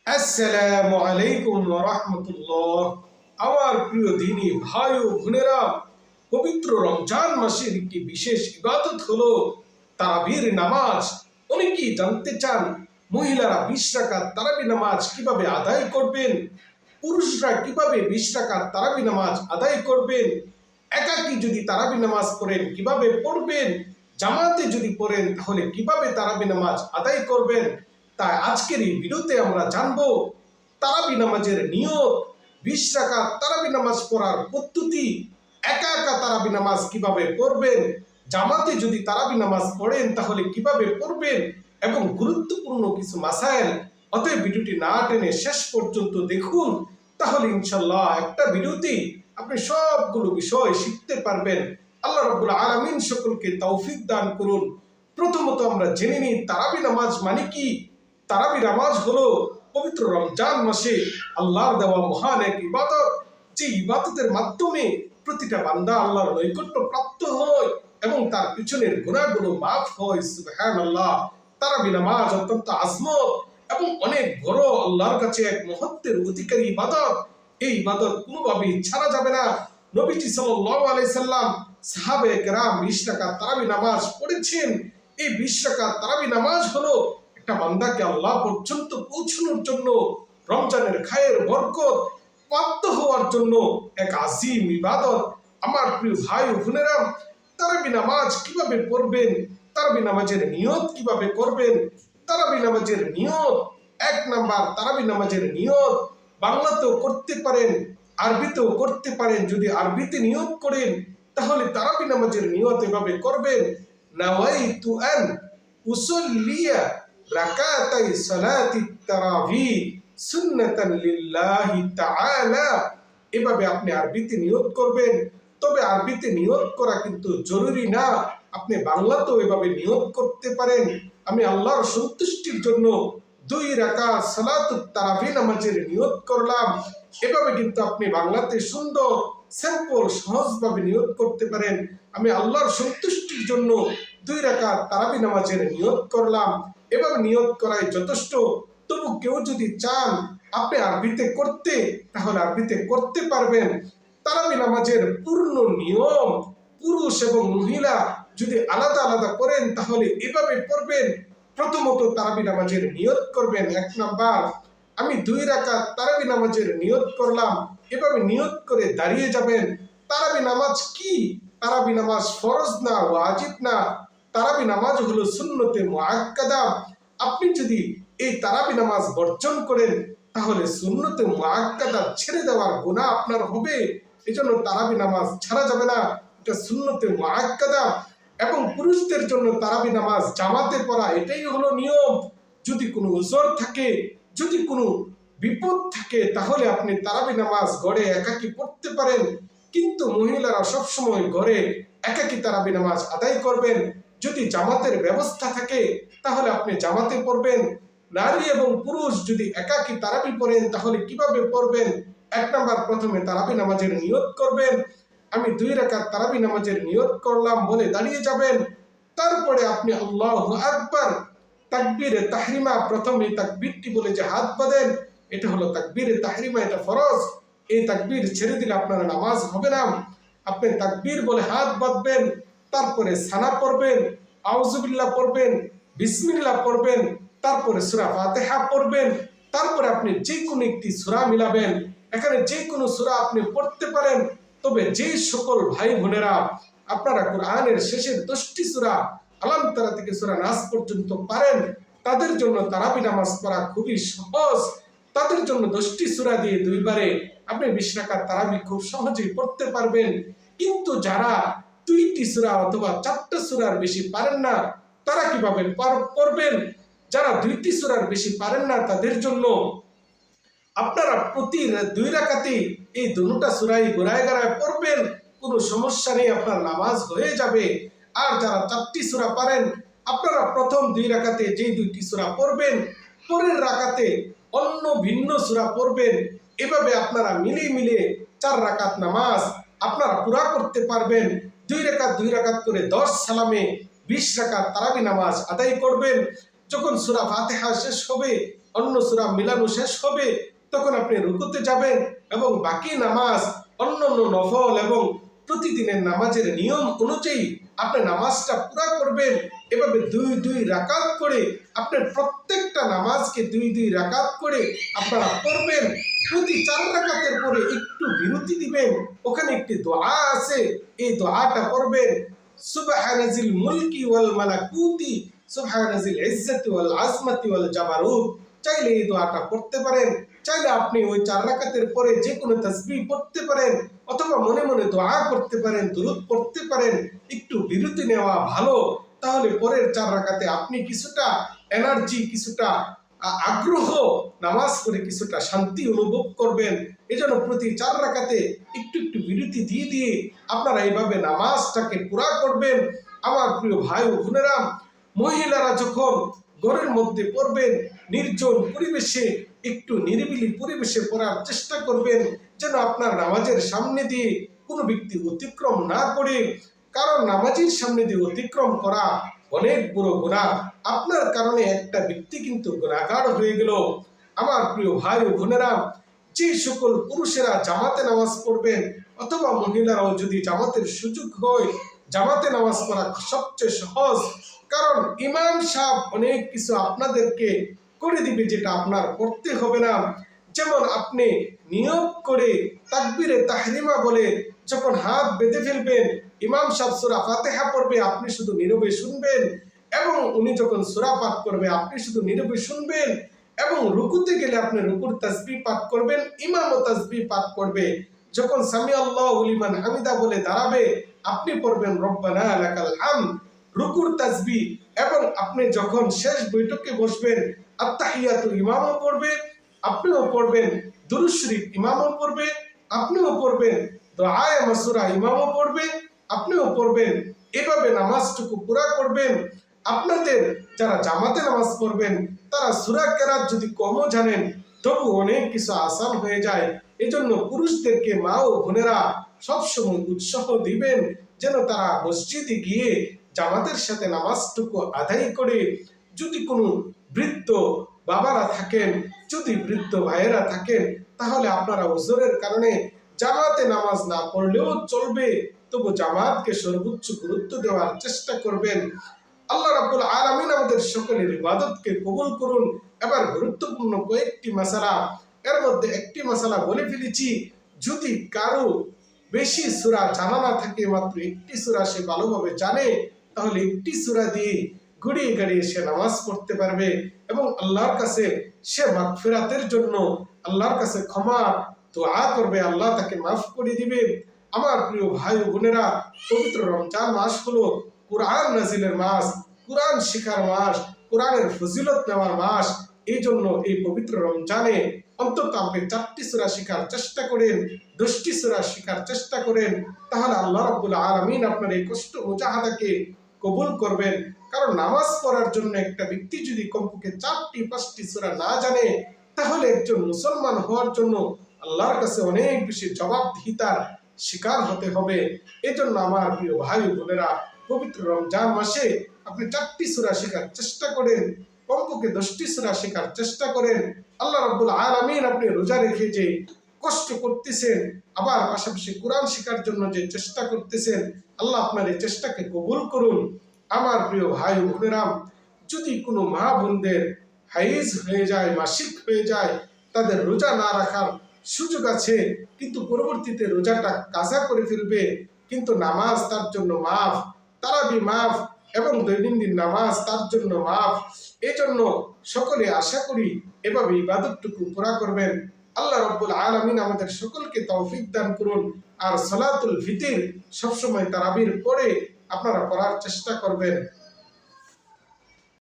আসসালামু আলাইকুম ওয়া রাহমাতুল্লাহ। আমার প্রিয় দিনী ভাই ও বোনেরা, পবিত্র রমজান মাসের একটি বিশেষ ইবাদত হলো তারাবির নামাজ। অনেকেই জানতে চান মহিলারা 20 রাকাত তারাবি নামাজ কিভাবে আদায় করবেন, পুরুষরা কিভাবে 20 রাকাত তারাবি নামাজ আদায় করবেন, একাকী যদি তারাবি নামাজ পড়েন কিভাবে পড়বেন, জামাতে যদি পড়েন তাহলে কিভাবে তারাবি নামাজ আদায় করবেন। তাই আজকের এই ভিডিওতে আমরা জানবো তারাবি নামাজের নিয়ত, 20 রাকাত তারাবি নামাজ পড়ার পদ্ধতি, একা একা তারাবি নামাজ কিভাবে পড়বেন, জামাতে যদি তারাবি নামাজ পড়েন তাহলে কিভাবে পড়বেন এবং গুরুত্বপূর্ণ কিছু মাসাইল। অতএব ভিডিওটি না টেনে শেষ পর্যন্ত দেখুন, তাহলে ইনশাল্লাহ একটা ভিডিওতেই আপনি সবগুলো বিষয় শিখতে পারবেন। আল্লাহ রাব্বুল আলামিন সকলকে তৌফিক দান করুন। প্রথমত আমরা জেনে নিই তারাবি নামাজ মানে কি। তারাবি নামাজ হলো পবিত্র রমজান মাসে আল্লাহর দেওয়া মহান এক ইবাদত, যে ইবাদতের মাধ্যমে প্রতিটা বান্দা আল্লাহর নৈকট্য প্রাপ্ত হয় এবং তার পিছনের গুনাহগুলো মাফ হয়। সুবহানাল্লাহ। তারাবি নামাজ অত্যন্ত আজমত এবং অনেক বড়, আল্লাহর কাছে এক মহত্বের অধিকারী ইবাদত। এই ইবাদত কোনোভাবেই ছাড়া যাবে না। নবীজি সাল্লাল্লাহু আলাইহি সাল্লাম, সাহাবায়ে কেরাম 20 রাকাত তারাবি নামাজ পড়েছেন। এই 20 রাকাত তারাবি নামাজ হলো একটা বান্দাকে আল্লাহ পর্যন্ত পৌঁছানোর জন্য, রমজানের খায়ের বরকত প্রাপ্ত হওয়ার জন্য এক আজিম ইবাদত। আমার প্রিয় ভাই ও বোনেরা, তারাবি নামাজ কিভাবে পড়বেন, তারাবি নামাজের নিয়ত কিভাবে করবেন। তারাবি নামাজের নিয়ত, 1 নাম্বার, তারাবি নামাজের নিয়ত বাংলাতেও করতে পারেন, আরবিতেও করতে পারেন। যদি আরবিতে নিয়ত করেন তাহলে তারাবি নামাজের নিয়ত এভাবে করবেন: নাওয়াইতু আন উসাল্লিয়া রাকাতাই সালাতিত তারাবিহ সুন্নাতান লিল্লাহি তাআলা। এভাবে আপনি আরবিতে নিয়ত করবেন। তবে আরবিতে নিয়ত করা কিন্তু জরুরি না, আপনি বাংলাতেও এভাবে নিয়ত করতে পারেন। আমি আল্লাহর সন্তুষ্টির জন্য 2 রাকাত সালাতুত তারাবি নামাজের নিয়ত করলাম। এভাবে কিন্তু আপনি বাংলাতে সুন্দর, সিম্পল, সহজভাবে নিয়ত করতে পারেন। আমি আল্লাহর সন্তুষ্টির জন্য 2 রাকাত তারাবি নামাজের নিয়ত করলাম। এভাবে নিয়ত করাই যথেষ্ট। তবু কেউ যদি চান আপনি আরবিতে করতে, তাহলে আরবিতে করতে পারবেন। তারাবি নামাজের পূর্ণ নিয়ম পুরুষ এবং মহিলা যদি আলাদা আলাদা করেন তাহলে এভাবে পড়বেন। প্রথমত তারাবি নামাজের নিয়ত করবেন। 1 নাম্বার, আমি 2 রাকাত তারাবি নামাজের নিয়ত করলাম। এভাবে নিয়ত করে দাঁড়িয়ে যাবেন। তারাবি নামাজ কি? তারাবি নামাজ ফরজ না, ওয়াজিব না। তারাবি নামাজ হলো সুন্নতে মুআক্কাদা। আপনি যদি এই তারাবি নামাজ বর্জন করেন তাহলে সুন্নতে মুআক্কাদা ছেড়ে দেওয়ার গুনাহ আপনার হবে। এজন্য তারাবি নামাজ ছাড়া যাবে না, এটা সুন্নতে মুআক্কাদা। এবং পুরুষদের জন্য তারাবি নামাজ জামাতে পড়া, এটাই হলো নিয়ম। যদি কোনো উযর থাকে, যদি কোনো বিপদ থাকে, তাহলে আপনি তারাবি নামাজ ঘরে একাকী পড়তে পারেন। কিন্তু মহিলারা সবসময় ঘরে একাকী তারাবি নামাজ আদায় করবেন। যদি জামাতের ব্যবস্থা থাকে তাহলে আপনি জামাতে পড়বেন। নারী এবং পুরুষ যদি একাকী তারাবি পড়েন তাহলে কিভাবে পড়বেন? 1 নাম্বার, প্রথমে তারাবি নামাজের নিয়ত করবেন। আমি 2 রাকাত তারাবি নামাজের নিয়ত করলাম বলে দাঁড়িয়ে যাবেন। তারপরে আপনি আল্লাহু আকবার, তাকবীরে তাহরিমা, প্রথমে তাকবীরটি বলে যে হাত বাঁধেন, এটা হলো তাকবীরে তাহরিমা, এটা ফরজ। এই তাকবীর ছেড়ে দিলে আপনার নামাজ হবে না। আপনি তাকবীর বলে হাত বাঁধবেন, তারপরে সানা পড়বেন, আউযুবিল্লাহ পড়বেন, বিসমিল্লাহ পড়বেন, তারপরে সূরা ফাতিহা পড়বেন। তারপরে আপনি যে কোনো একটি সূরা মিলাবেন। এখানে যে কোনো সূরা আপনি পড়তে পারেন। তবে যে সকল ভাই বোনেরা আপনারা কোরআনের শেষের 10টি সূরা আলাম তারা থেকে সূরা নাস পর্যন্ত পারেন, তাদের জন্য তারাবি নামাজ পড়া খুবই সহজ। তাদের জন্য 10টি সূরা দিয়ে 2 বারে আপনি 20 রাকাত তারাবি খুব সহজেই পড়তে পারবেন। কিন্তু যারা 2টি সূরা অথবা 4টা সূরার বেশি পারেন না, তারা কিভাবে পড়বেন? যারা 2টি সূরার বেশি পারেন না তাদের জন্য আপনারা প্রতি 2 রাকাতে এই দুটো সূরাই গোড়ায় গোড়ায় পড়বেন। কোনো সমস্যা নেই, আপনার নামাজ হয়ে যাবে। আর যারা 4টি সূরা পারেন, আপনারা প্রথম 2 রাকাতে যেই 2টি সূরা পড়বেন, পরের রাকাতে অন্য ভিন্ন সূরা পড়বেন। এভাবে আপনারা মিলে 4 রাকাত নামাজ আপনারা পুরা করতে পারবেন। 2 রাকাত করে 10 সালামে 20 রাকাত তারাবি নামাজ আদায় করবেন। যখন সূরা ফাতিহা শেষ হবে, অন্য সূরা মিলানো শেষ হবে, তখন আপনি রুকুতে যাবেন এবং বাকি নামাজ, অন্যান্য নফল এবং প্রতিদিনের নামাজের নিয়ম অনুযায়ী আপনি নামাজটা পুরা করবেন। এভাবে 2 রাকাত করে আপনার প্রত্যেকটা নামাজকে 2 রাকাত করে আপনারা পড়বেন। প্রতি 4 রাকাতের পরে একটু বিরতি দিবেন, ওখানে একটি দোয়া আছে, এই দোয়াটা পড়বেন। সুবহানাজিল মুলকি ওয়াল মালাকুতি সুবহানাজিল ইজ্জতি ওয়াল আজমাতি ওয়াল জাবারুত। চাইলে এই দোয়াটা পড়তে পারেন, চাইলে আপনি ওই 4 রাকাতের পরে যে কোনো তাসবিহ পড়তে পারেন, অথবা মনে মনে দোয়া করতে পারেন, দুরূদ পড়তে পারেন। একটু বিরতি নেওয়া ভালো, তাহলে পরের 4 রাকাতে আপনি কিছুটা এনার্জি, কিছুটা আগ্রহ, নামাজ পড়ে কিছুটা শান্তি অনুভব করবেন। এজন্য প্রতি 4 রাকাতে একটু বিরতি দিয়ে দিয়ে আপনারা এইভাবে নামাজটাকে পুরা করবেন। আমার প্রিয় ভাই ও বোনেরা, মহিলারা যখন ঘরের মধ্যে পড়বেন, নির্জন পরিবেশে, একটু নিরিবিলি পরিবেশে পড়ার চেষ্টা করবেন, যেন আপনার নামাজের সামনে দিয়ে কোনো ব্যক্তি অতিক্রম না করে। কারণ নামাজের সামনে দিয়ে অতিক্রম করা অনেক বড় গুনাহ। আপনার কারণে একটা ব্যক্তি কিন্তু গুনাহগার হয়ে গেল। আমার প্রিয় ভাই ও বোনেরা, যে সকল পুরুষেরা জামাতে নামাজ পড়বেন, অথবা মহিলারাও যদি জামাতের সুযোগ হয়, জামাতে নামাজ পড়া সবচেয়ে সহজ। কারণ ইমাম সাহেব অনেক কিছু আপনাদেরকে করে দিবে, যেটা আপনার করতে হবে না। যেমন আপনি নিয়ত করে তাকবীরে তাহরিমা বলে যখন হাত বেঁধে ফেলবেন, ইমাম সাহেব সূরা ফাতিহা পড়বে, আপনি শুধু নীরবে শুনবেন, এবং উনি যখন সূরা পাঠ করবে আপনি শুধু নীরবে শুনবেন, এবং রুকুতে গেলে আপনি রুকুর তাসবিহ পাঠ করবেন, ইমামও তাসবিহ পাঠ করবে। যখন সামি আল্লাহু লিমান হামিদা বলে দাঁড়াবে, আপনি পড়বেন রব্বানা লাকাল হামদ, রুকুর তাসবিহ। এবং আপনি যখন শেষ বৈঠকে বসবেন, আত্তাহিয়াতু ইমামও পড়বে, আপনিও পড়বেন, দুরূদ শরীফ ইমামও পড়বে, আপনিও পড়বেন, দুআয়ে মাসুরা ইমামও পড়বে, আপনিও পড়বেন। এভাবে নামাজটুকু পুরা করবেন। আপনাদের যারা জামাতে নামাজ পড়বেন, তারা সূরা কেরাত যদি কমও জানেন, তবু অনেক কিছু আসান হয়ে যায়। এজন্য পুরুষদেরকে মা ও বোনেরা সবসময় উৎসাহ দিবেন, যেন তারা মসজিদে গিয়ে জামাতের সাথে নামাজটুকু আদায় করে। যদি কোনো বৃদ্ধ বাবারা থাকেন, যদি বৃদ্ধ ভাইয়েরা থাকেন, তাহলে আপনারা ওজরের কারণে জামাতে নামাজ না পড়লেও চলবে, তবু জামাতকে সর্বোচ্চ গুরুত্ব দেওয়ার চেষ্টা করবেন। আল্লাহ রাব্বুল আলামিন আমাদের সকলের ইবাদতকে কবুল করুন। এবার গুরুত্বপূর্ণ কয়েকটি মাসালা, এর মধ্যে একটি মাসালা বলে ফেলেছি। যদি কারো বেশি সূরা জানা না থাকে, মাত্র একটি সূরা সে ভালোভাবে জানে, তাহলে একটি সূরা দিয়ে ঘুরিয়ে গাড়িয়ে সে নামাজ পড়তে পারবে, এবং আল্লাহর কাছে সে মাগফিরাতের জন্য আল্লাহর কাছে ক্ষমা দোয়া করবে, আল্লাহ তাকে মাফ করে দিবে। আমার প্রিয় ভাই ও বোনেরা, পবিত্র রমজান মাস হলো কুরআন নাজিলের মাস, কুরআন শিখার মাস, কুরআনের ফজিলত নেওয়ার মাস। এই জন্য এই পবিত্র রমজানে অন্তত আপনি 4টি সূরা শেখার চেষ্টা করেন, 10টি সূরা শেখার চেষ্টা করেন, তাহলে আল্লাহ রাব্বুল আলামিন আপনার এই কষ্ট মুজাহাদাকে কবুল করবেন। কারণ নামাজ পড়ার জন্য একটা ব্যক্তি যদি কমপক্ষে 4টি-5টি সূরা না জানে, তাহলে একজন মুসলমান হওয়ার জন্য আল্লাহর কাছে অনেক বেশি জবাবদিহিতার শিকার হতে হবে। এজন্য আমার প্রিয় ভাই বোনেরা, পবিত্র রমজান মাসে আপনি 4টি সূরা শেখার চেষ্টা করেন, কমপক্ষে 10টি সূরা শেখার চেষ্টা করেন। আল্লাহ রাব্বুল আলামিন আপনি রোজা রেখে যে কষ্ট করতেছেন, আবার পাশাপাশি কোরআন শেখার জন্য যে চেষ্টা করতেছেন, আল্লাহ আপনার এই চেষ্টাকে কবুল করুন। আমার প্রিয় ভাই বোনেরা, যদি কোনো মা বোনদের হাইজ হয়ে যায়, মাসিক হয়ে যায়, তাদের রোজা না রাখার সুযোগ আছে, কিন্তু পরবর্তীতে রোজাটা কাজা করে ফেলবে, কিন্তু নামাজ তার জন্য মাফ, তারাবি মাফ, এবং দৈনন্দিন নামাজ তার জন্য মাফ। এই জন্য সকলে আশা করি এভাবে ইবাদতটুকু পুরা করবেন। আল্লাহ রাব্বুল আলামিন আমাদের সকলকে তৌফিক দান করুন। আর সালাতুল ফিতর সবসময় তারাবির পরে আপনারা পড়ার চেষ্টা করবেন।